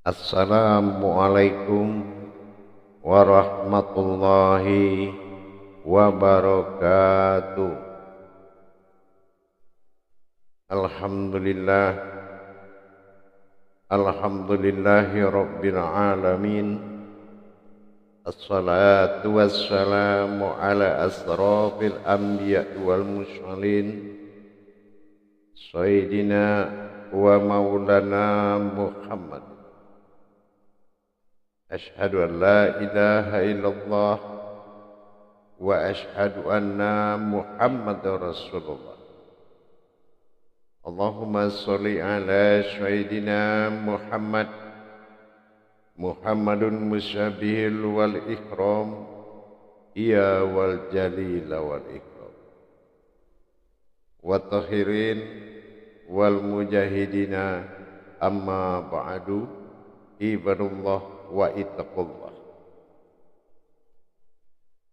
Assalamualaikum warahmatullahi wabarakatuh. Alhamdulillah, alhamdulillahi rabbil alamin. Assalatu wassalamu ala asrafil anbiya wal mursalin, sayyidina wa maulana Muhammad. Ashhadu an la ilaha illallah wa ashhadu anna Muhammadar Rasulullah. Allahumma sholli ala sayyidina Muhammadun musyabihil wal ikram, iya wal jalil wal ikram, wa tahirin wal mujahidina, amma ba'du, ibadullah wa ittaqullah.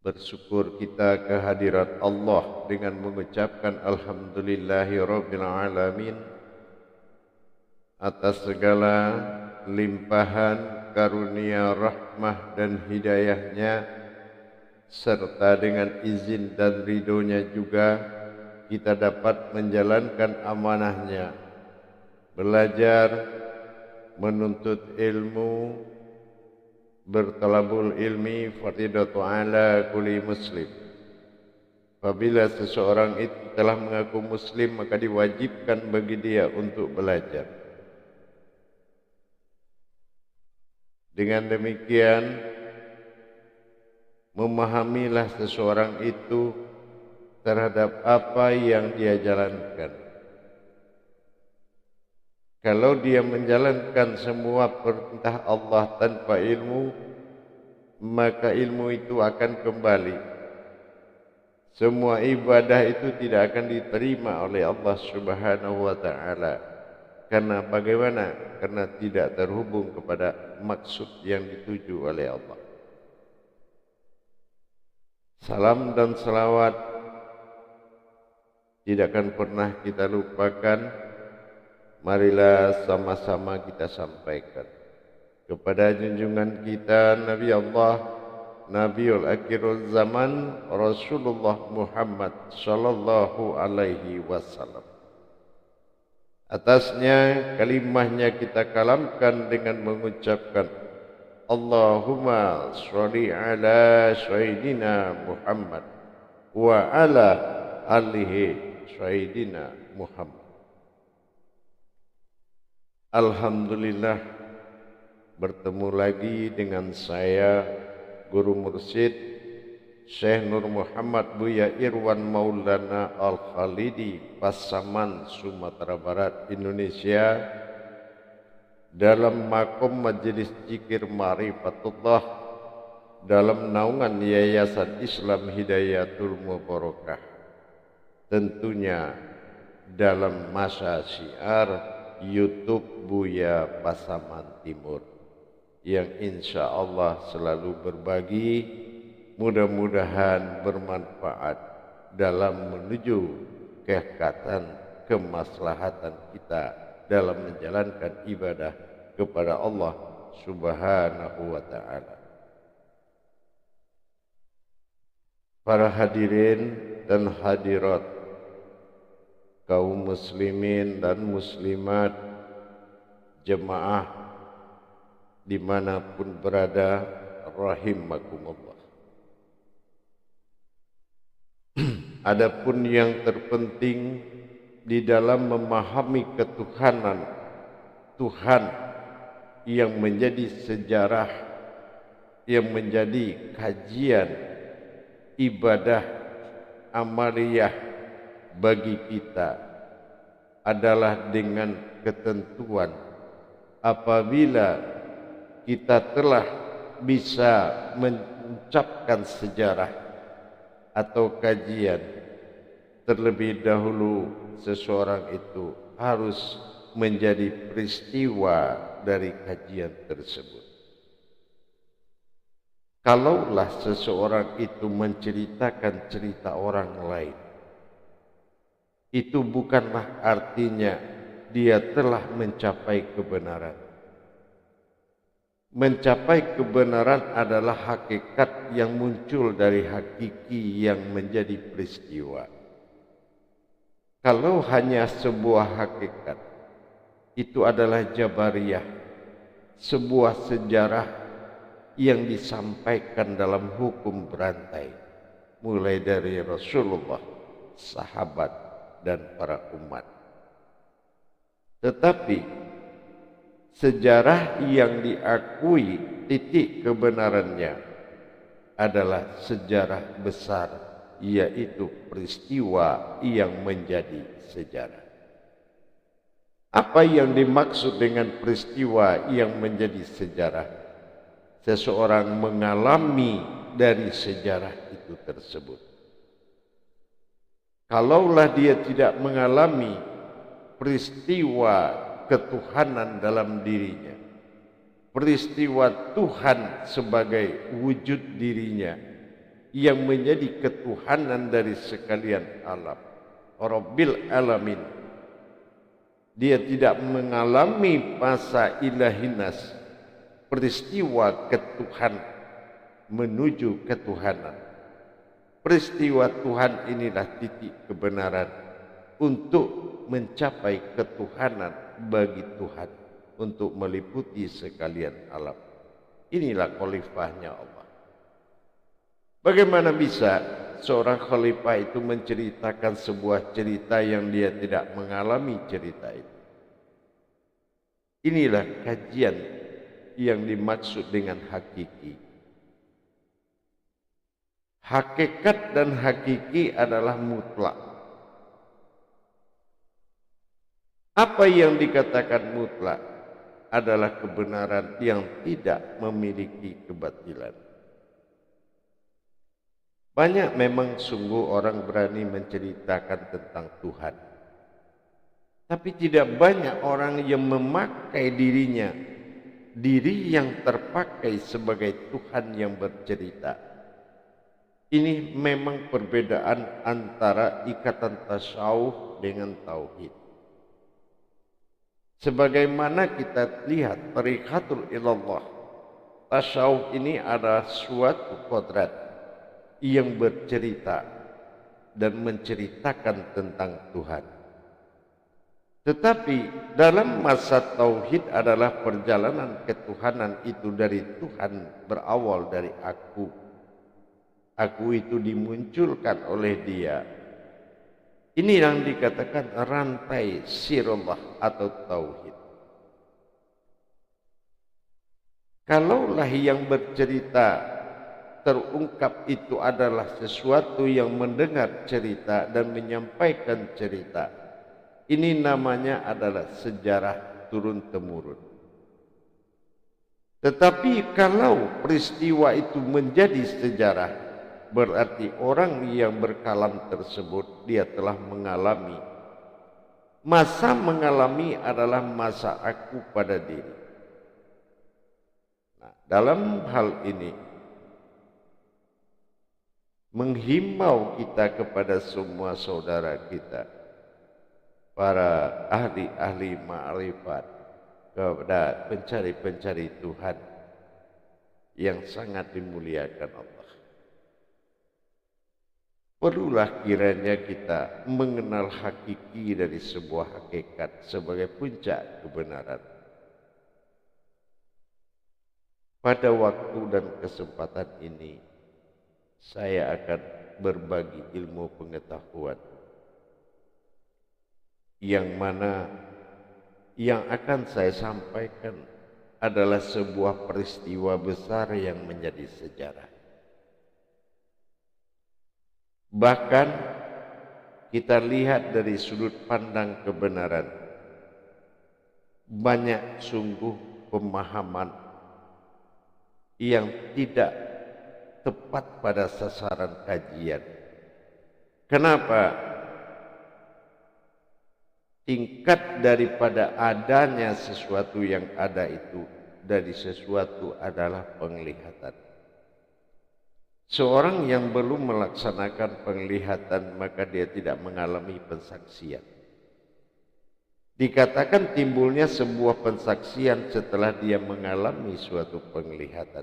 Bersyukur kita kehadirat Allah dengan mengucapkan alhamdulillahi rabbil alamin atas segala limpahan karunia rahmah dan hidayahnya, serta dengan izin dan ridhonya juga kita dapat menjalankan amanahnya, belajar, menuntut ilmu, bertalabul ilmi fardidatu ala kulli muslim. Apabila seseorang itu telah mengaku muslim, maka diwajibkan bagi dia untuk belajar. Dengan demikian, memahamilah seseorang itu terhadap apa yang dia jalankan. Kalau dia menjalankan semua perintah Allah tanpa ilmu, maka ilmu itu akan kembali. Semua ibadah itu tidak akan diterima oleh Allah Subhanahu wa ta'ala. Karena bagaimana? Karena tidak terhubung kepada maksud yang dituju oleh Allah. Salam dan salawat tidak akan pernah kita lupakan. Marilah sama-sama kita sampaikan kepada junjungan kita Nabi Allah, Nabiul Akhirul Zaman, Rasulullah Muhammad sallallahu alaihi wasallam. Atasnya kalimahnya kita kalamkan dengan mengucapkan Allahumma sholli ala sayyidina Muhammad wa ala alihi sayyidina Muhammad. Alhamdulillah, bertemu lagi dengan saya, Guru Mursyid Syekh Nur Muhammad Buya Irwan Maulana Al-Khalidi, Pasaman, Sumatera Barat, Indonesia, dalam makom Majelis Zikir Ma'rifatullah dalam naungan Yayasan Islam Hidayatul Mubarakah. Tentunya dalam masa syiar YouTube Buya Pasaman Timur yang insya Allah selalu berbagi, mudah-mudahan bermanfaat dalam menuju kehangatan kemaslahatan kita dalam menjalankan ibadah kepada Allah Subhanahu wa ta'ala. Para hadirin dan hadirat, kaum muslimin dan muslimat, jemaah dimanapun berada, rahimakumullah. Adapun yang terpenting di dalam memahami ketuhanan Tuhan yang menjadi sejarah, yang menjadi kajian ibadah amaliyah bagi kita adalah dengan ketentuan apabila kita telah bisa mengucapkan sejarah atau kajian, terlebih dahulu seseorang itu harus menjadi peristiwa dari kajian tersebut. Kalaulah seseorang itu menceritakan cerita orang lain, itu bukanlah artinya dia telah mencapai kebenaran. Mencapai kebenaran adalah hakikat yang muncul dari hakiki yang menjadi peristiwa. Kalau hanya sebuah hakikat, itu adalah jabariyah, sebuah sejarah yang disampaikan dalam hukum berantai, mulai dari Rasulullah, sahabat, dan para umat. Tetapi sejarah yang diakui titik kebenarannya adalah sejarah besar, yaitu peristiwa yang menjadi sejarah. Apa yang dimaksud dengan peristiwa yang menjadi sejarah? Seseorang mengalami dari sejarah itu tersebut. Kalaulah dia tidak mengalami peristiwa ketuhanan dalam dirinya, peristiwa Tuhan sebagai wujud dirinya yang menjadi ketuhanan dari sekalian alam, Rabbil Alamin, dia tidak mengalami masa ilahinas, peristiwa ketuhan menuju ketuhanan. Peristiwa Tuhan inilah titik kebenaran untuk mencapai ketuhanan bagi Tuhan, untuk meliputi sekalian alam. Inilah khalifahnya Allah. Bagaimana bisa seorang khalifah itu menceritakan sebuah cerita yang dia tidak mengalami cerita itu? Inilah kajian yang dimaksud dengan hakiki. Hakikat dan hakiki adalah mutlak. Apa yang dikatakan mutlak adalah kebenaran yang tidak memiliki kebatilan. Banyak memang sungguh orang berani menceritakan tentang Tuhan, tapi tidak banyak orang yang memakai dirinya, diri yang terpakai sebagai Tuhan yang bercerita. Ini memang perbedaan antara ikatan tasawuf dengan tauhid. Sebagaimana kita lihat tariqatul ilallah, tasawuf ini adalah suatu kodrat yang bercerita dan menceritakan tentang Tuhan. Tetapi dalam masa tauhid adalah perjalanan ketuhanan itu dari Tuhan, berawal dari aku. Aku itu dimunculkan oleh Dia. Ini yang dikatakan rantai sirullah atau tauhid. Kalaulah yang bercerita terungkap itu adalah sesuatu yang mendengar cerita dan menyampaikan cerita, ini namanya adalah sejarah turun-temurun. Tetapi kalau peristiwa itu menjadi sejarah, berarti orang yang berkalam tersebut dia telah mengalami. Masa mengalami adalah masa aku pada diri. Nah, dalam hal ini menghimbau kita kepada semua saudara kita, para ahli-ahli ma'rifat, kepada pencari-pencari Tuhan yang sangat dimuliakan Allah. Perlulah kiranya kita mengenal hakiki dari sebuah hakikat sebagai puncak kebenaran. Pada waktu dan kesempatan ini, saya akan berbagi ilmu pengetahuan yang mana yang akan saya sampaikan adalah sebuah peristiwa besar yang menjadi sejarah. Bahkan kita lihat dari sudut pandang kebenaran, banyak sungguh pemahaman yang tidak tepat pada sasaran kajian. Kenapa? Tingkat daripada adanya sesuatu yang ada itu dari sesuatu adalah penglihatan. Seorang yang belum melaksanakan penglihatan maka dia tidak mengalami pensaksian. Dikatakan timbulnya sebuah pensaksian setelah dia mengalami suatu penglihatan.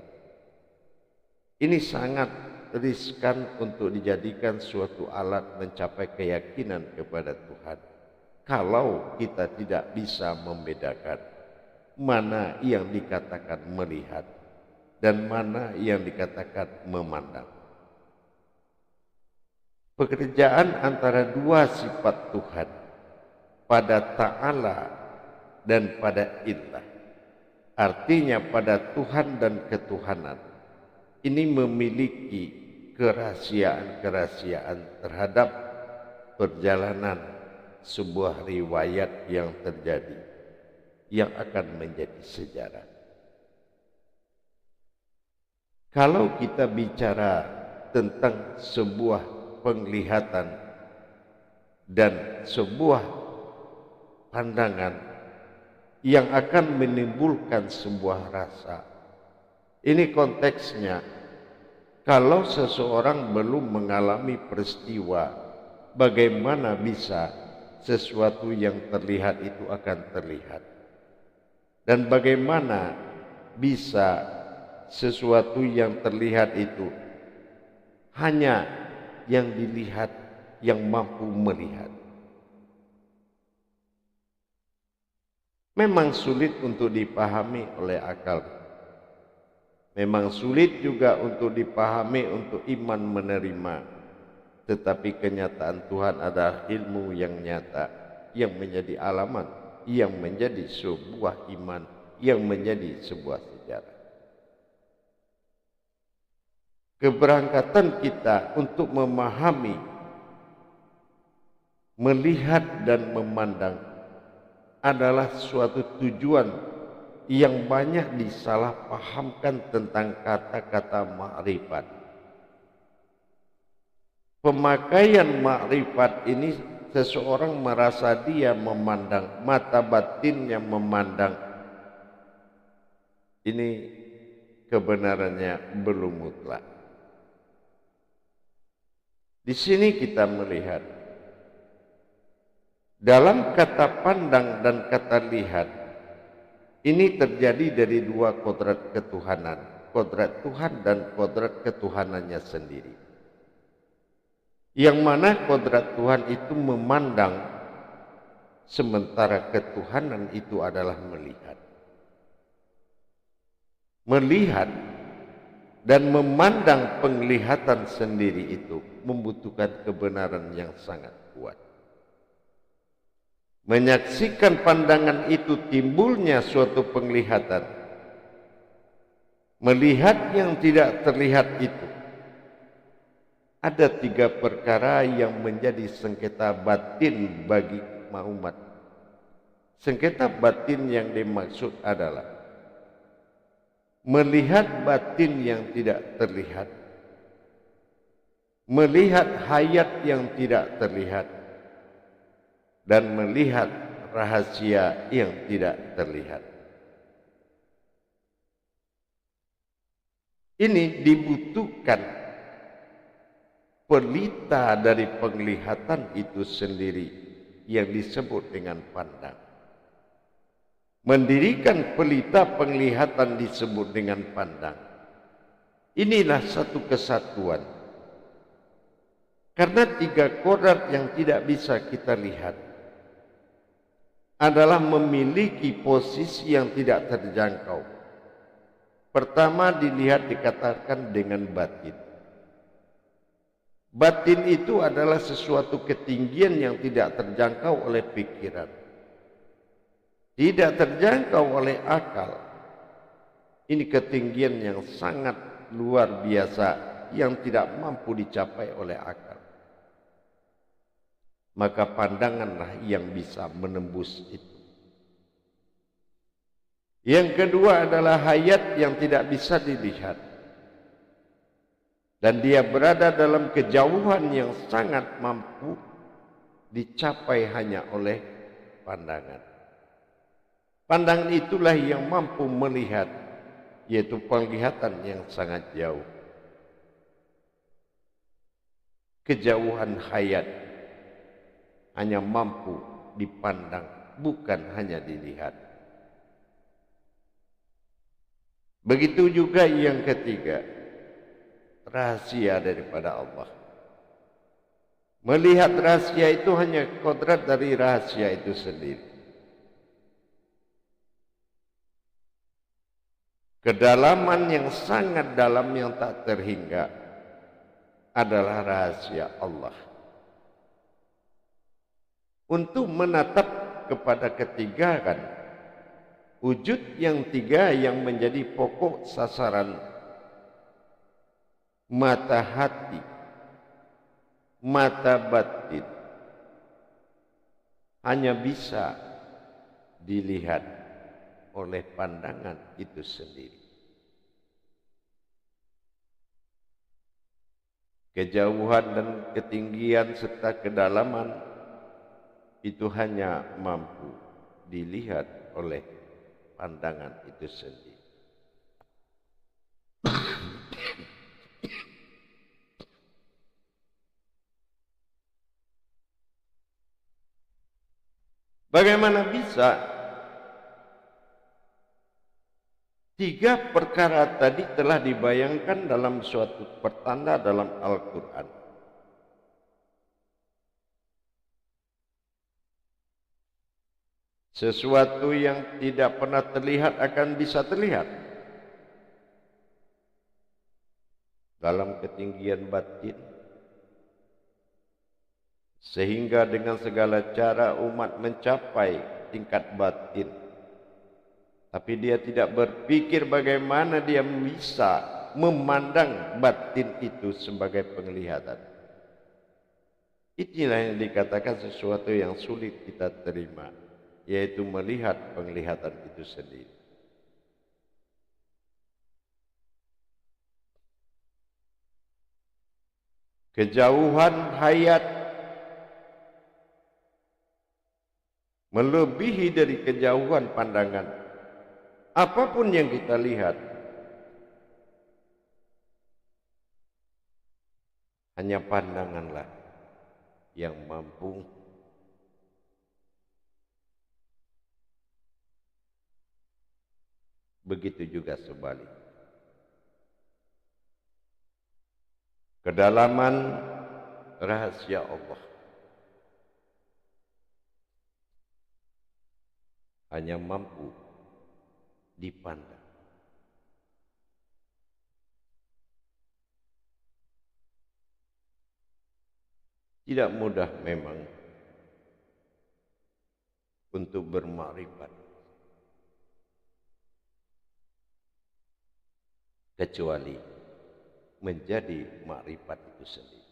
Ini sangat riskan untuk dijadikan suatu alat mencapai keyakinan kepada Tuhan. Kalau kita tidak bisa membedakan mana yang dikatakan melihat dan mana yang dikatakan memandang. Pekerjaan antara dua sifat Tuhan pada Ta'ala dan pada Illah, artinya pada Tuhan dan ketuhanan, ini memiliki kerahasiaan-kerahasiaan terhadap perjalanan sebuah riwayat yang terjadi yang akan menjadi sejarah. Kalau kita bicara tentang sebuah penglihatan dan sebuah pandangan yang akan menimbulkan sebuah rasa, ini konteksnya kalau seseorang belum mengalami peristiwa, bagaimana bisa sesuatu yang terlihat itu akan terlihat, dan bagaimana bisa sesuatu yang terlihat itu hanya yang dilihat yang mampu melihat. Memang sulit untuk dipahami oleh akal. Memang sulit juga untuk dipahami untuk iman menerima. Tetapi kenyataan Tuhan adalah ilmu yang nyata, yang menjadi alamat, yang menjadi sebuah iman, yang menjadi sebuah sejarah. Keberangkatan kita untuk memahami, melihat dan memandang adalah suatu tujuan yang banyak disalahpahamkan tentang kata-kata makrifat. Pemakaian makrifat ini seseorang merasa dia memandang, mata batinnya memandang. Ini kebenarannya belum mutlak. Di sini kita melihat dalam kata pandang dan kata lihat ini terjadi dari dua kodrat ketuhanan, kodrat Tuhan dan kodrat ketuhanannya sendiri. Yang mana kodrat Tuhan itu memandang, sementara ketuhanan itu adalah melihat. Melihat dan memandang penglihatan sendiri itu membutuhkan kebenaran yang sangat kuat. Menyaksikan pandangan itu timbulnya suatu penglihatan. Melihat yang tidak terlihat itu. Ada tiga perkara yang menjadi sengketa batin bagi umat. Sengketa batin yang dimaksud adalah melihat batin yang tidak terlihat, melihat hayat yang tidak terlihat, dan melihat rahasia yang tidak terlihat. Ini dibutuhkan pelita dari penglihatan itu sendiri yang disebut dengan pandang. Mendirikan pelita penglihatan disebut dengan pandang. Inilah satu kesatuan. Karena tiga kodrat yang tidak bisa kita lihat adalah memiliki posisi yang tidak terjangkau. Pertama dilihat dikatakan dengan batin. Batin itu adalah sesuatu ketinggian yang tidak terjangkau oleh pikiran. Tidak terjangkau oleh akal. Ini ketinggian yang sangat luar biasa yang tidak mampu dicapai oleh akal. Maka pandanganlah yang bisa menembus itu. Yang kedua adalah hayat yang tidak bisa dilihat. Dan dia berada dalam kejauhan yang sangat mampu dicapai hanya oleh pandangan. Pandangan itulah yang mampu melihat, yaitu penglihatan yang sangat jauh. Kejauhan hayat hanya mampu dipandang bukan hanya dilihat. Begitu juga yang ketiga, rahasia daripada Allah. Melihat rahasia itu hanya kodrat dari rahasia itu sendiri. Kedalaman yang sangat dalam yang tak terhingga adalah rahasia Allah. Untuk menatap kepada ketiga kan, wujud yang tiga yang menjadi pokok sasaran mata hati, mata batin, hanya bisa dilihat oleh pandangan itu sendiri. Kejauhan dan ketinggian serta kedalaman itu hanya mampu dilihat oleh pandangan itu sendiri. Bagaimana bisa tiga perkara tadi telah dibayangkan dalam suatu pertanda dalam Al-Quran? Sesuatu yang tidak pernah terlihat akan bisa terlihat dalam ketinggian batin, sehingga dengan segala cara umat mencapai tingkat batin, tapi dia tidak berpikir bagaimana dia bisa memandang batin itu sebagai penglihatan. Inilah yang dikatakan sesuatu yang sulit kita terima, yaitu melihat penglihatan itu sendiri. Kejauhan hayat melebihi dari kejauhan pandangan. Apapun yang kita lihat, hanya pandanganlah yang mampu begitu juga sebalik. Kedalaman rahasia Allah hanya mampu dipandang. Tidak mudah memang untuk bermakrifat, kecuali menjadi makrifat itu sendiri.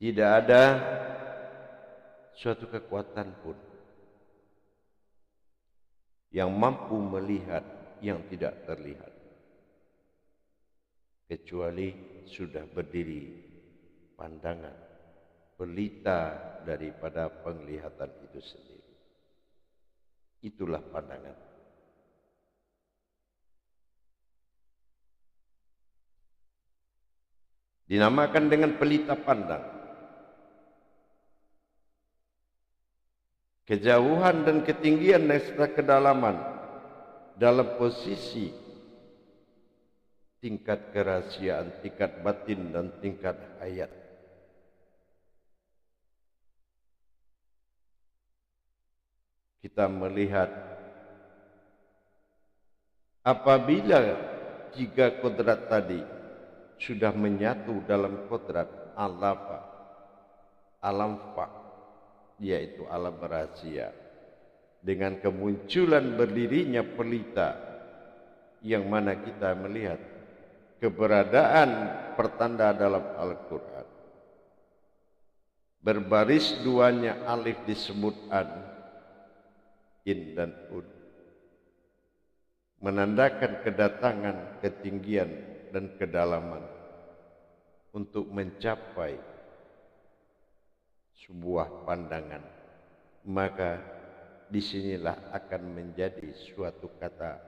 Tidak ada suatu kekuatan pun yang mampu melihat yang tidak terlihat, kecuali sudah berdiri pandangan pelita daripada penglihatan itu sendiri. Itulah pandangan. Dinamakan dengan pelita pandang. Kejauhan dan ketinggian serta kedalaman dalam posisi tingkat kerahasiaan, tingkat batin dan tingkat hayat. Kita melihat apabila tiga kodrat tadi sudah menyatu dalam kodrat alafa, alam fa, yaitu alam rahasia, dengan kemunculan berdirinya pelita yang mana kita melihat keberadaan pertanda dalam Al-Quran. Berbaris duanya alif disebut an, in dan un, menandakan kedatangan, ketinggian dan kedalaman untuk mencapai sebuah pandangan. Maka disinilah akan menjadi suatu kata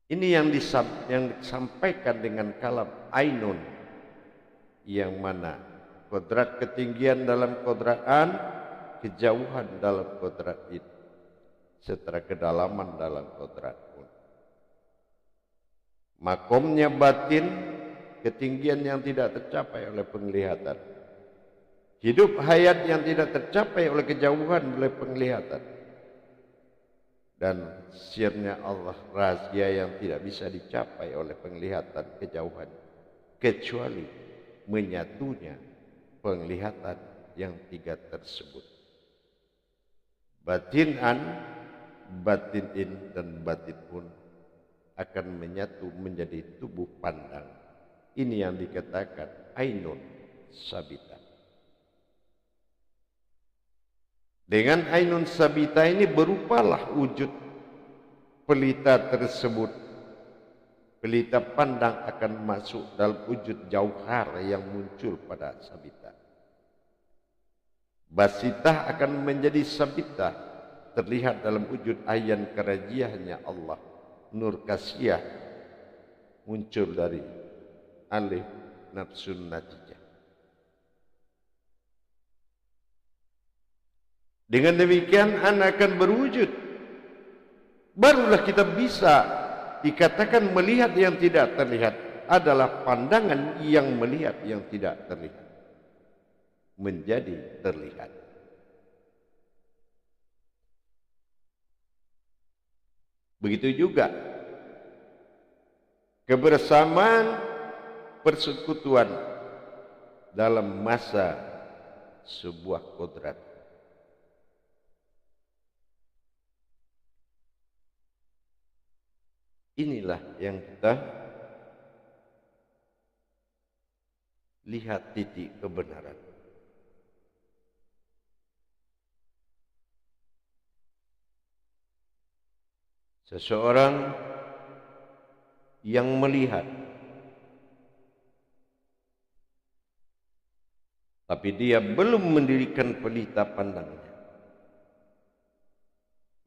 Ini yang disampaikan dengan kalam ainun, yang mana kodrat ketinggian dalam kodratan, kejauhan dalam kodrat itu, serta kedalaman dalam kodrat pun. Makomnya batin, ketinggian yang tidak tercapai oleh penglihatan. Hidup hayat yang tidak tercapai oleh kejauhan oleh penglihatan. Dan sirnya Allah, rahasia yang tidak bisa dicapai oleh penglihatan kejauhan, kecuali menyatunya penglihatan yang tiga tersebut. Batin an, batin in, dan batin un akan menyatu menjadi tubuh pandang. Ini yang dikatakan ainun sabita. Dengan ainun sabita ini berupalah wujud pelita tersebut. Pelita pandang akan masuk dalam wujud jauhar yang muncul pada sabita. Basitah akan menjadi sabita, terlihat dalam wujud ayan kerajiahnya Allah. Nur kasiyah muncul dari alif nafsun natijah. Dengan demikian anak akan berwujud. Barulah kita bisa dikatakan melihat yang tidak terlihat adalah pandangan yang melihat yang tidak terlihat menjadi terlihat. Begitu juga kebersamaan persekutuan dalam masa sebuah kodrat. Inilah yang kita lihat titik kebenaran. Seseorang yang melihat tapi dia belum mendirikan pelita pandangnya,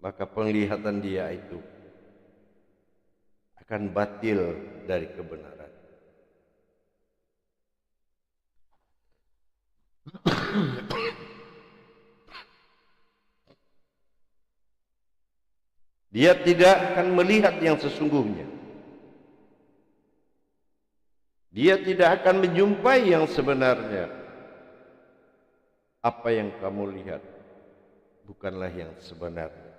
maka penglihatan dia itu akan batil dari kebenaran. Dia tidak akan melihat yang sesungguhnya. Dia tidak akan menjumpai yang sebenarnya. Apa yang kamu lihat bukanlah yang sebenarnya,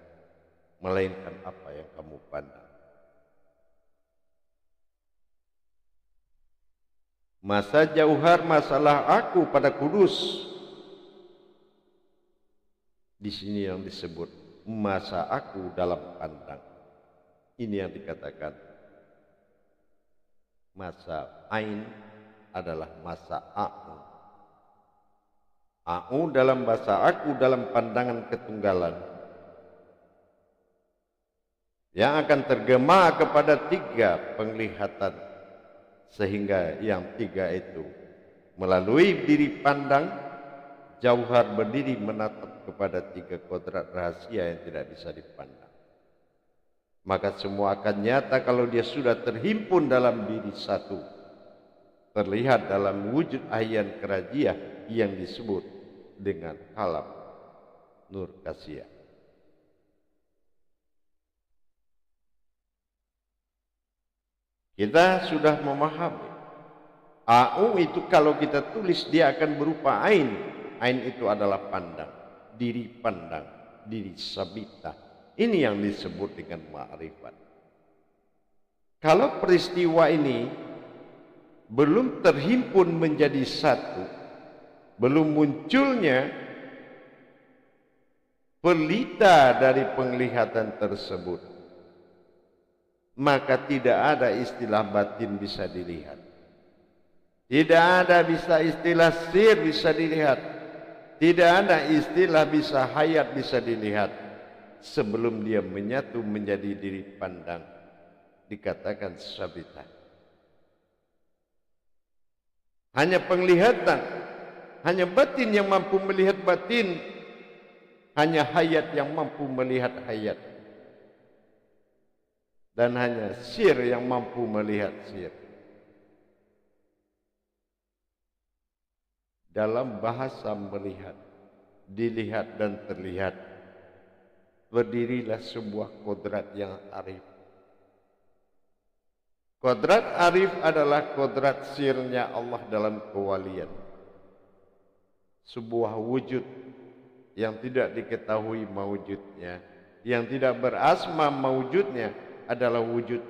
melainkan apa yang kamu pandang. Masa jauhar masalah aku pada kudus. Di sini yang disebut masa aku dalam pandang. Ini yang dikatakan masa ain adalah masa aku. Aku dalam bahasa aku dalam pandangan ketunggalan yang akan tergema kepada tiga penglihatan. Sehingga yang tiga itu melalui diri pandang, jauhar berdiri menatap kepada tiga kodrat rahasia yang tidak bisa dipandang. Maka semua akan nyata kalau dia sudah terhimpun dalam diri satu, terlihat dalam wujud ayan kerajiah yang disebut dengan kalam nur kasiyah. Kita sudah memahami au itu kalau kita tulis dia akan berupa ain. Ain itu adalah pandang, diri pandang, diri sabita. Ini yang disebut dengan ma'rifat. Kalau peristiwa ini belum terhimpun menjadi satu, belum munculnya pelita dari penglihatan tersebut, maka tidak ada istilah batin bisa dilihat. Tidak ada bisa istilah sir bisa dilihat. Tidak ada istilah bisa hayat bisa dilihat. Sebelum dia menyatu menjadi diri pandang, dikatakan sabita. Hanya penglihatan, hanya batin yang mampu melihat batin. Hanya hayat yang mampu melihat hayat. dan hanya sir yang mampu melihat sir. Dalam bahasa melihat, dilihat dan terlihat, berdirilah sebuah kodrat yang arif. Kodrat arif adalah kodrat sirnya Allah dalam kewalian. Sebuah wujud yang tidak diketahui mawujudnya, yang tidak berasma mawujudnya adalah wujud.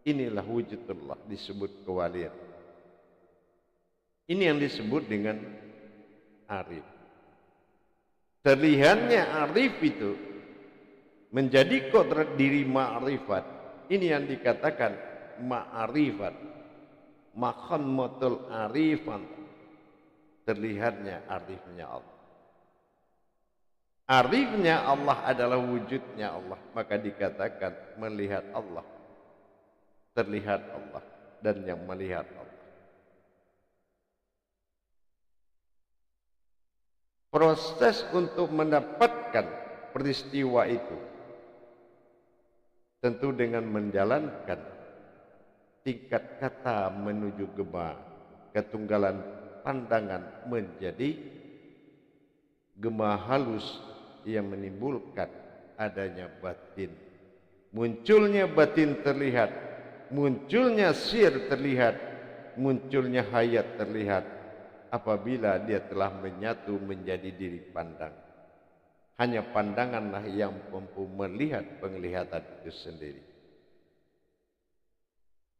Inilah wujudullah, disebut kewalian. Ini yang disebut dengan arif. Terlihatnya arif itu menjadi kodrat diri ma'rifat. Ini yang dikatakan ma'rifat, maqammatul arifan. Terlihatnya arifnya Allah. Arifnya Allah adalah wujudnya Allah, maka dikatakan melihat Allah, terlihat Allah, dan yang melihat Allah. Proses untuk mendapatkan peristiwa itu tentu dengan menjalankan tingkat kata menuju gema, ketunggalan pandangan menjadi gema halus yang menimbulkan adanya batin. Munculnya batin terlihat, munculnya sir terlihat, munculnya hayat terlihat apabila dia telah menyatu menjadi diri pandang. Hanya pandanganlah yang mampu melihat penglihatan itu sendiri.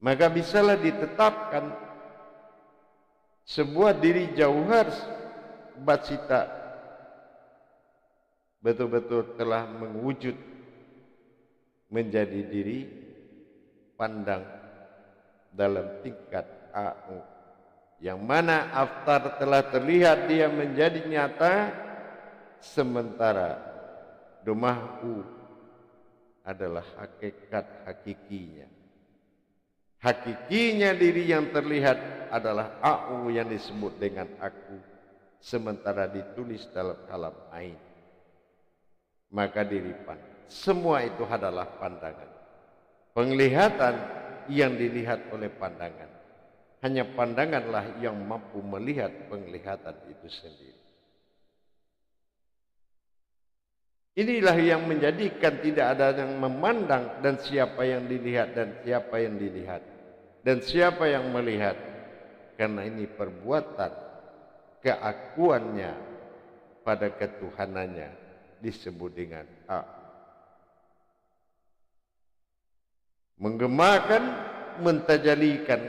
Maka bisalah ditetapkan sebuah diri jauhar batsita betul-betul telah mewujud menjadi diri pandang dalam tingkat AU, yang mana aftar telah terlihat dia menjadi nyata, sementara domahu adalah hakikat hakikinya. Hakikinya diri yang terlihat adalah AU yang disebut dengan aku, sementara ditulis dalam kalam ain. Maka diri pandang. Semua itu adalah pandangan. Penglihatan yang dilihat oleh pandangan. Hanya pandanganlah yang mampu melihat penglihatan itu sendiri. Inilah yang menjadikan tidak ada yang memandang dan siapa yang dilihat dan siapa yang dilihat dan siapa yang melihat. Karena ini perbuatan keakuannya pada ketuhanannya disebut dengan A. Menggemakan, mentajalikan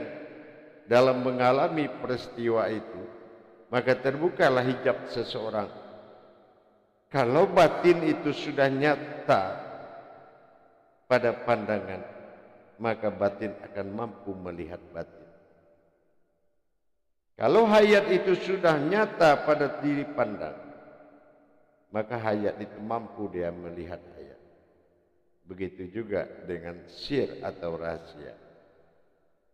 dalam mengalami peristiwa itu, maka terbukalah hijab seseorang. Kalau batin itu sudah nyata pada pandangan, maka batin akan mampu melihat batin. Kalau hayat itu sudah nyata pada diri pandang, maka hayat itu mampu dia melihat hayat. Begitu juga dengan sir atau rahasia.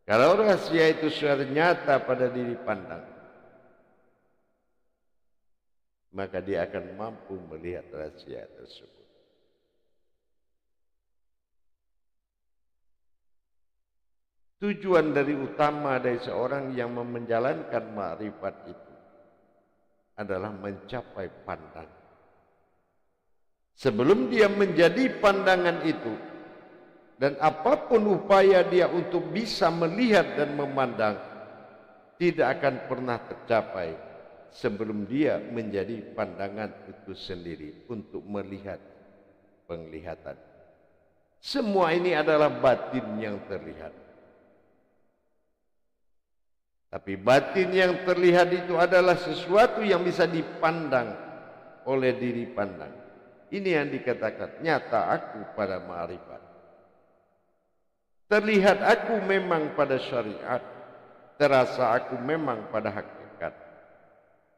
Kalau rahasia itu sudah nyata pada diri pandang, maka dia akan mampu melihat rahasia tersebut. Tujuan dari utama dari seorang yang menjalankan ma'rifat itu adalah mencapai pandang. Sebelum dia menjadi pandangan itu, dan apapun upaya dia untuk bisa melihat dan memandang, tidak akan pernah tercapai sebelum dia menjadi pandangan itu sendiri untuk melihat penglihatan. Semua ini adalah batin yang terlihat. Tapi batin yang terlihat itu adalah sesuatu yang bisa dipandang oleh diri pandang. Ini yang dikatakan nyata aku pada ma'rifat. Terlihat aku memang pada syariat. Terasa aku memang pada hakikat.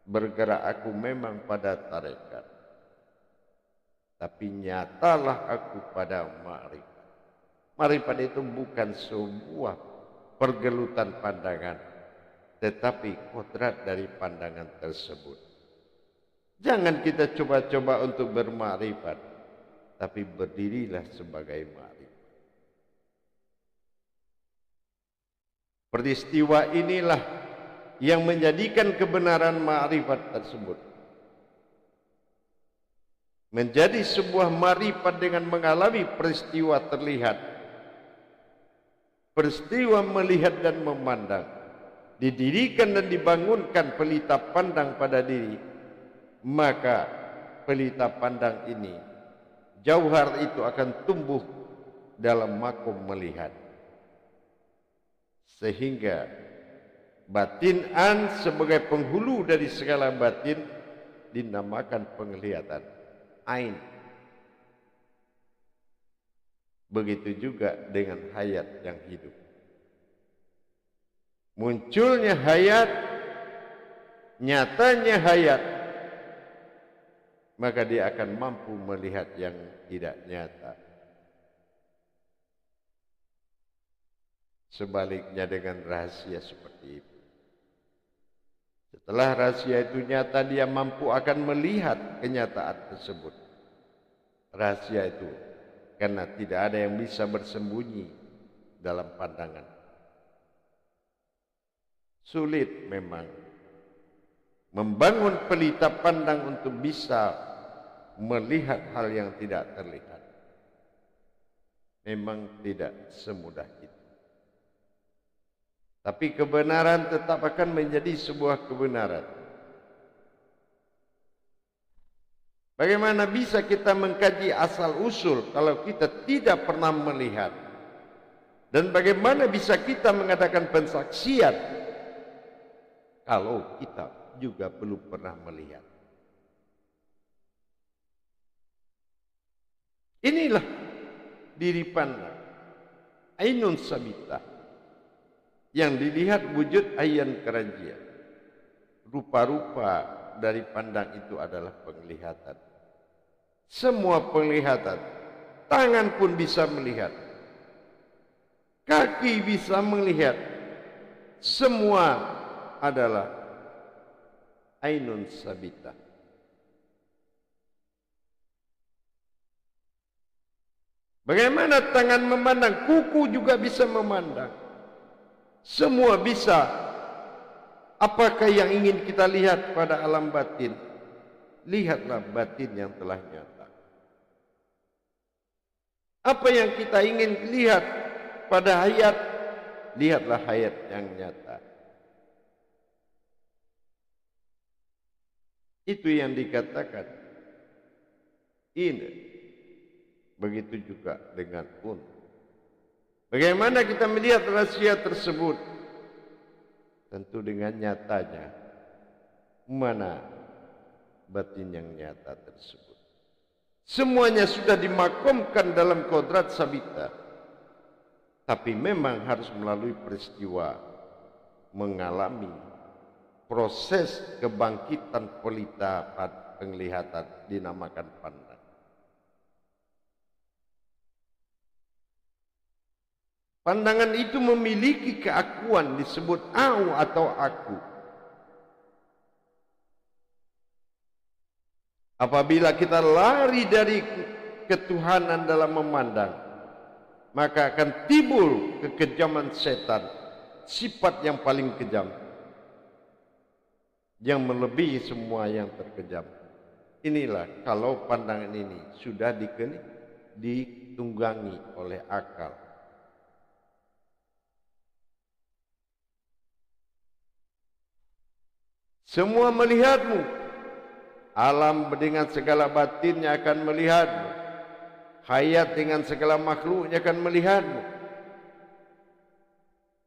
Bergerak aku memang pada tarekat. Tapi nyatalah aku pada ma'rifat. Ma'rifat itu bukan sebuah pergelutan pandangan, tetapi kodrat dari pandangan tersebut. Jangan kita coba-coba untuk bermakrifat, tapi berdirilah sebagai makrifat. Peristiwa inilah yang menjadikan kebenaran ma'rifat tersebut menjadi sebuah ma'rifat dengan mengalami peristiwa terlihat, peristiwa melihat dan memandang, didirikan dan dibangunkan pelita pandang pada diri. Maka pelita pandang ini, jauhar itu akan tumbuh dalam makom melihat, sehingga batin an sebagai penghulu dari segala batin dinamakan penglihatan ain. Begitu juga dengan hayat yang hidup. Munculnya hayat, nyatanya hayat, maka dia akan mampu melihat yang tidak nyata. Sebaliknya dengan rahasia seperti itu, setelah rahasia itu nyata, dia mampu akan melihat kenyataan tersebut. Rahasia itu karena tidak ada yang bisa bersembunyi dalam pandangan. Sulit memang membangun pelita pandang untuk bisa melihat hal yang tidak terlihat. Memang tidak semudah itu. Tapi kebenaran tetap akan menjadi sebuah kebenaran. Bagaimana bisa kita mengkaji asal usul kalau kita tidak pernah melihat? Dan bagaimana bisa kita mengadakan pensaksian kalau kita juga belum pernah melihat? Inilah diri pandang, ainun sabitah, yang dilihat wujud ayan kerajia. Rupa-rupa dari pandang itu adalah penglihatan. Semua penglihatan. Tangan pun bisa melihat, kaki bisa melihat. Semua adalah ainun sabitah. Bagaimana tangan memandang? Kuku juga bisa memandang. Semua bisa. Apakah yang ingin kita lihat pada alam batin? Lihatlah batin yang telah nyata. Apa yang kita ingin lihat pada hayat? Lihatlah hayat yang nyata. Itu yang dikatakan ini. Begitu juga dengan un. Bagaimana kita melihat rahasia tersebut? Tentu dengan nyatanya. Mana batin yang nyata tersebut? Semuanya sudah dimakamkan dalam kodrat sabita. Tapi memang harus melalui peristiwa mengalami proses kebangkitan pelita penglihatan dinamakan pandang. Pandangan itu memiliki keakuan disebut au atau aku. Apabila kita lari dari ketuhanan dalam memandang, maka akan timbul kekejaman setan, sifat yang paling kejam, yang melebihi semua yang terkejam. Inilah kalau pandangan ini sudah ditunggangi oleh akal. Semua melihatmu. Alam dengan segala batinnya akan melihatmu. Hayat dengan segala makhluknya akan melihatmu.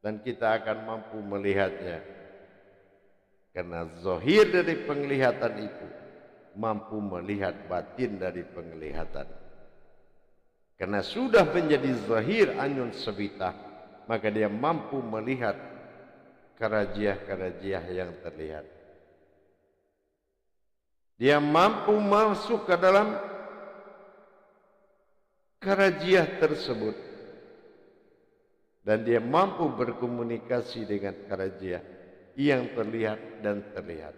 Dan kita akan mampu melihatnya. Karena zahir dari penglihatan itu mampu melihat batin dari penglihatan. Karena sudah menjadi zahir anyun sabitah, maka dia mampu melihat karajiah-karajiah yang terlihat. Dia mampu masuk ke dalam karajiah tersebut. Dan dia mampu berkomunikasi dengan karajiah yang terlihat dan terlihat.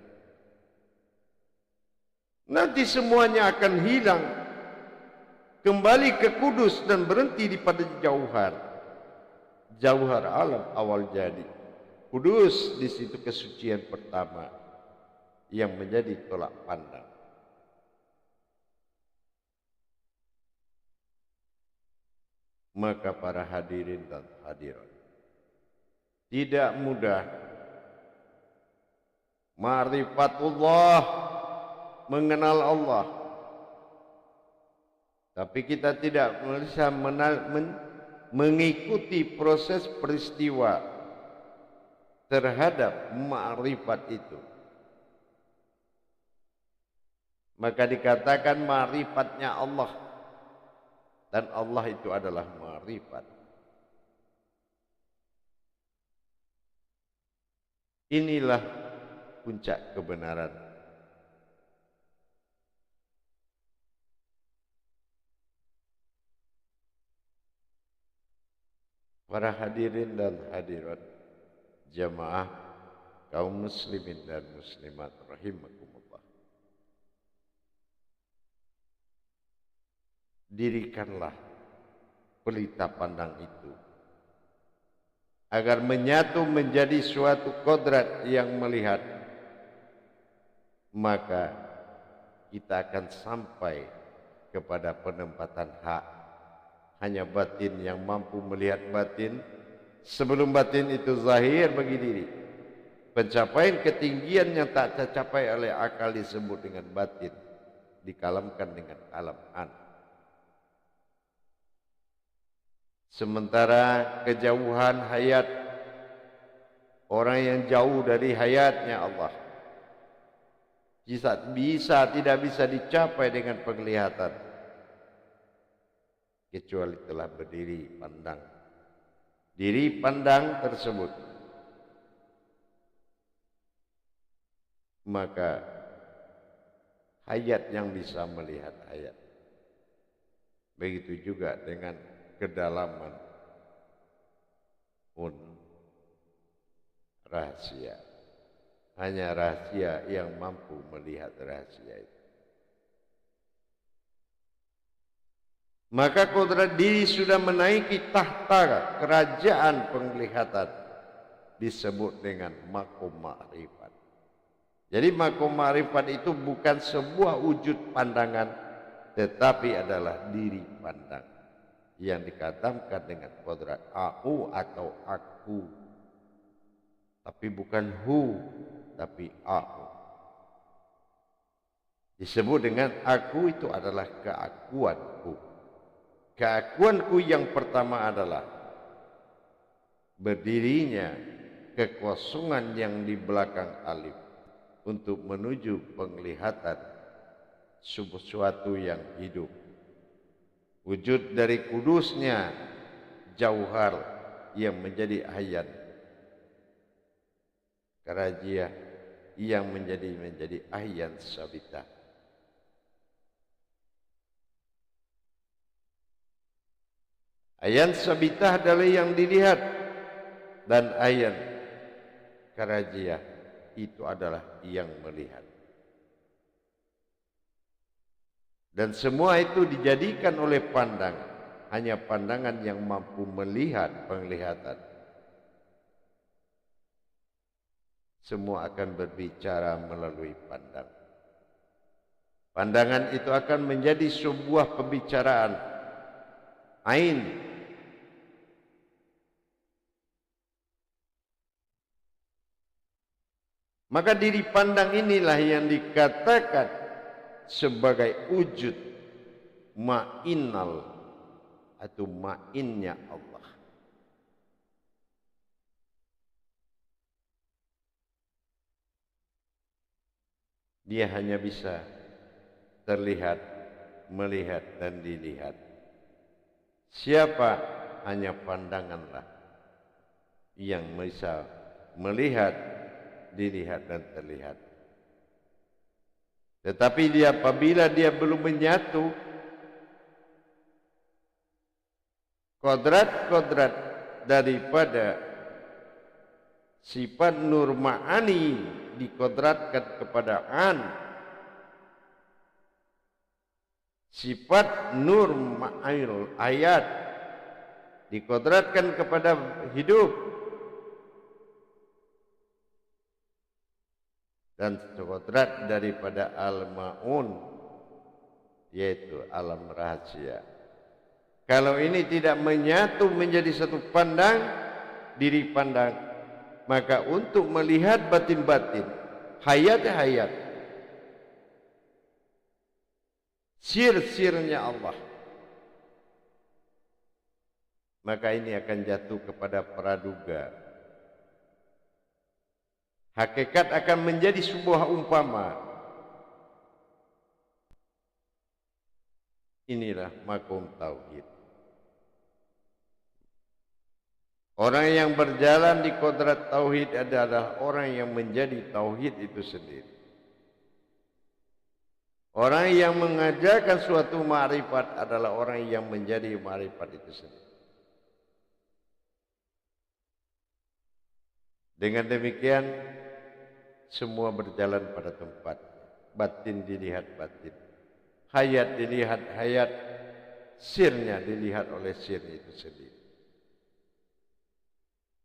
Nanti semuanya akan hilang. Kembali ke kudus dan berhenti di pada jauhar. Jauhar alam awal jadi. Kudus di situ kesucian pertama yang menjadi tolak pandang. Maka para hadirin dan hadirat, tidak mudah ma'rifatullah, mengenal Allah. Tapi kita tidak bisa mengikuti proses peristiwa terhadap ma'rifat itu. Maka dikatakan ma'rifatnya Allah, dan Allah itu adalah ma'rifat. Inilah puncak kebenaran. Para hadirin dan hadirat, jamaah kaum muslimin dan muslimat rahimakumullah. Dirikanlah pelita pandang itu agar menyatu menjadi suatu kodrat yang melihat, maka kita akan sampai kepada penempatan hak. Hanya batin yang mampu melihat batin sebelum batin itu zahir bagi diri. Pencapaian ketinggian yang tak tercapai oleh akal disebut dengan batin, dikalamkan dengan alam an. Sementara kejauhan hayat, orang yang jauh dari hayatnya Allah, tidak bisa dicapai dengan penglihatan, kecuali telah berdiri pandang. Diri pandang tersebut, maka hayat yang bisa melihat hayat. Begitu juga dengan kedalaman pun rahasia. Hanya rahasia yang mampu melihat rahasia itu. Maka kodrat diri sudah menaiki tahta kerajaan penglihatan, disebut dengan makom ma'rifat. Jadi makom ma'rifat itu bukan sebuah wujud pandangan, tetapi adalah diri pandang yang dikatakan dengan kodrat aku atau aku, tapi bukan hu, tapi aku. Disebut dengan aku itu adalah keakuanku. Keakuanku yang pertama adalah berdirinya kekosongan yang di belakang alif untuk menuju penglihatan sesuatu yang hidup. Wujud dari kudusnya jauhar yang menjadi ayan, karajia yang menjadi ayan sabita. Ayan sabitah adalah yang dilihat, dan ayan karajia itu adalah yang melihat. Dan semua itu dijadikan oleh pandangan, hanya pandangan yang mampu melihat penglihatan. Semua akan berbicara melalui pandang. Pandangan itu akan menjadi sebuah pembicaraan ain. Maka diri pandang inilah yang dikatakan sebagai wujud ma'innal atau ma'innya Allah. Dia hanya bisa terlihat, melihat dan dilihat. Siapa? Hanya pandanganlah yang bisa melihat, dilihat dan terlihat. Tetapi dia apabila dia belum menyatu kodrat-kodrat daripada sifat nur ma'ani dikodratkan kepada an, sifat nur ma'il ayat dikodratkan kepada hidup, dan kodrat daripada al-ma'un, yaitu alam rahasia. Kalau ini tidak menyatu menjadi satu diri pandang, maka untuk melihat batin-batin, hayat-hayat, sir-sirnya Allah, maka ini akan jatuh kepada praduga. Hakikat akan menjadi sebuah umpama. Inilah makom tauhid. Orang yang berjalan di kodrat tauhid adalah orang yang menjadi tauhid itu sendiri. Orang yang mengajarkan suatu ma'rifat adalah orang yang menjadi ma'rifat itu sendiri. Dengan demikian, semua berjalan pada tempat. Batin dilihat batin. Hayat dilihat hayat. Sirnya dilihat oleh sir itu sendiri.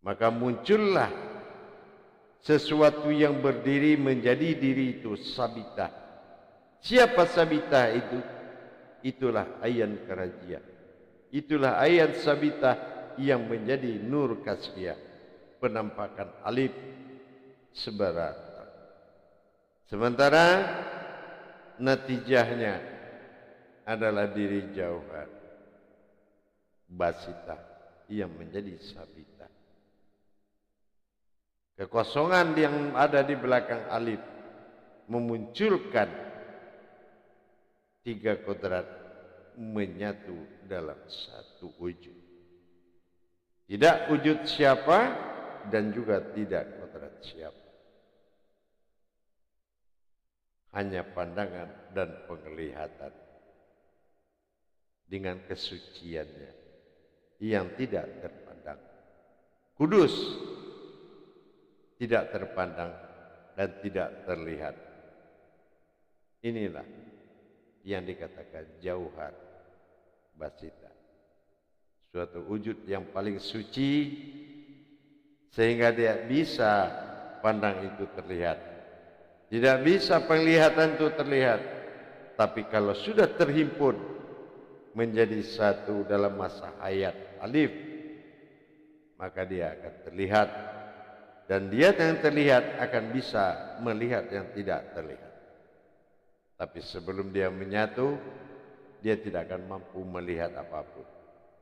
Maka muncullah sesuatu yang berdiri menjadi diri itu sabitah. Siapa sabitah itu? Itulah ayan karajia. Itulah ayan sabitah yang menjadi nur kasfiyah. Penampakan alif sebarat. Sementara natijahnya adalah diri jauhar basitah yang menjadi sabitah. Kekosongan yang ada di belakang alif memunculkan tiga kodrat menyatu dalam satu wujud. Tidak wujud siapa dan juga tidak kodrat siapa. Hanya pandangan dan penglihatan dengan kesuciannya yang tidak terpandang. Kudus, tidak terpandang dan tidak terlihat. Inilah yang dikatakan jauhar basita. Suatu wujud yang paling suci sehingga dia bisa pandang itu terlihat. Tidak bisa penglihatan itu terlihat. Tapi kalau sudah terhimpun menjadi satu dalam masa hayat alif, maka dia akan terlihat. Dan dia yang terlihat akan bisa melihat yang tidak terlihat. Tapi sebelum dia menyatu, dia tidak akan mampu melihat apapun.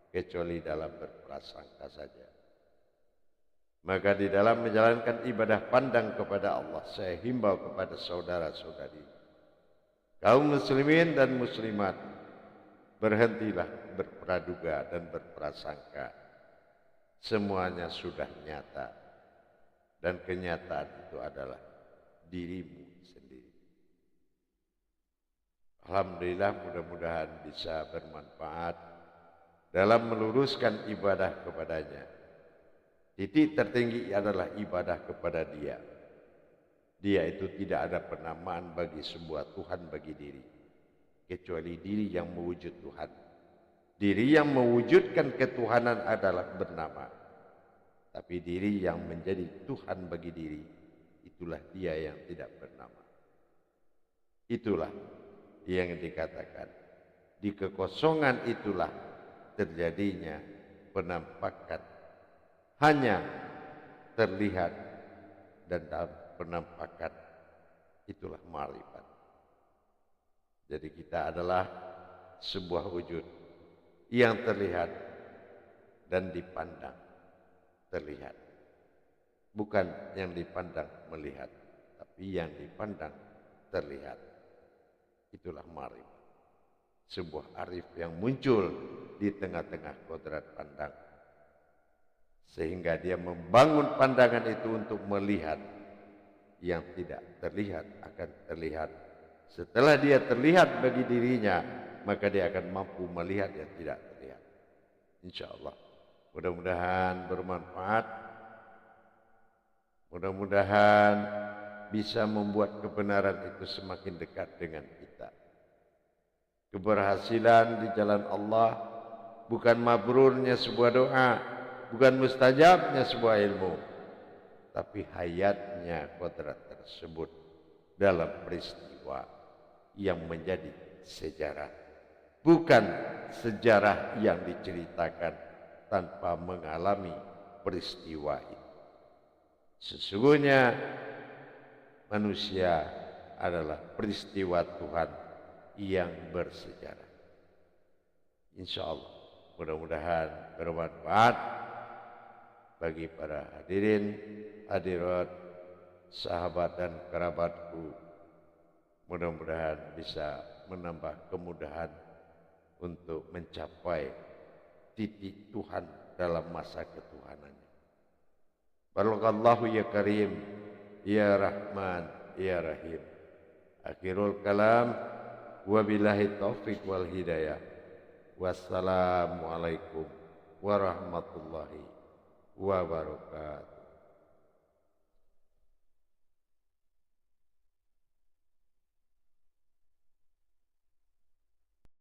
Kecuali dalam berprasangka saja. Maka di dalam menjalankan ibadah pandang kepada Allah, saya himbau kepada saudara-saudari, kaum muslimin dan muslimat, berhentilah berpraduga dan berprasangka. Semuanya sudah nyata. Dan kenyataan itu adalah dirimu sendiri. Alhamdulillah, mudah-mudahan bisa bermanfaat dalam meluruskan ibadah kepadanya. Titik tertinggi adalah ibadah kepada Dia. Dia itu tidak ada penamaan bagi sebuah Tuhan bagi diri, kecuali diri yang mewujud Tuhan. Diri yang mewujudkan ketuhanan adalah bernama. Tapi diri yang menjadi Tuhan bagi diri, itulah dia yang tidak bernama. Itulah yang dikatakan. Di kekosongan itulah terjadinya penampakan. Hanya terlihat dan dalam penampakan itulah ma'rifat. Jadi kita adalah sebuah wujud yang terlihat dan dipandang. Terlihat. Bukan yang dipandang melihat, tapi yang dipandang terlihat. Itulah ma'rifat. Sebuah arif yang muncul di tengah-tengah kodrat pandang. Sehingga dia membangun pandangan itu untuk melihat yang tidak terlihat akan terlihat. Setelah dia terlihat bagi dirinya, maka dia akan mampu melihat yang tidak terlihat. InsyaAllah. Mudah-mudahan bermanfaat. Mudah-mudahan bisa membuat kebenaran itu semakin dekat dengan kita. Keberhasilan di jalan Allah bukan mabrurnya sebuah doa, bukan mustajabnya sebuah ilmu, tapi hayatnya kodrat tersebut dalam peristiwa yang menjadi sejarah, bukan sejarah yang diceritakan tanpa mengalami peristiwa itu. Sesungguhnya manusia adalah peristiwa Tuhan yang bersejarah. Insya Allah mudah-mudahan bermanfaat bagi para hadirin hadirat, sahabat dan kerabatku. Mudah-mudahan bisa menambah kemudahan untuk mencapai titik Tuhan dalam masa ketuhanannya. Barakallahu ya Karim, ya Rahman, ya Rahim. Akhirul kalam, wabillahi taufiq wal hidayah. Wassalamualaikum warahmatullahi wabarakatuh.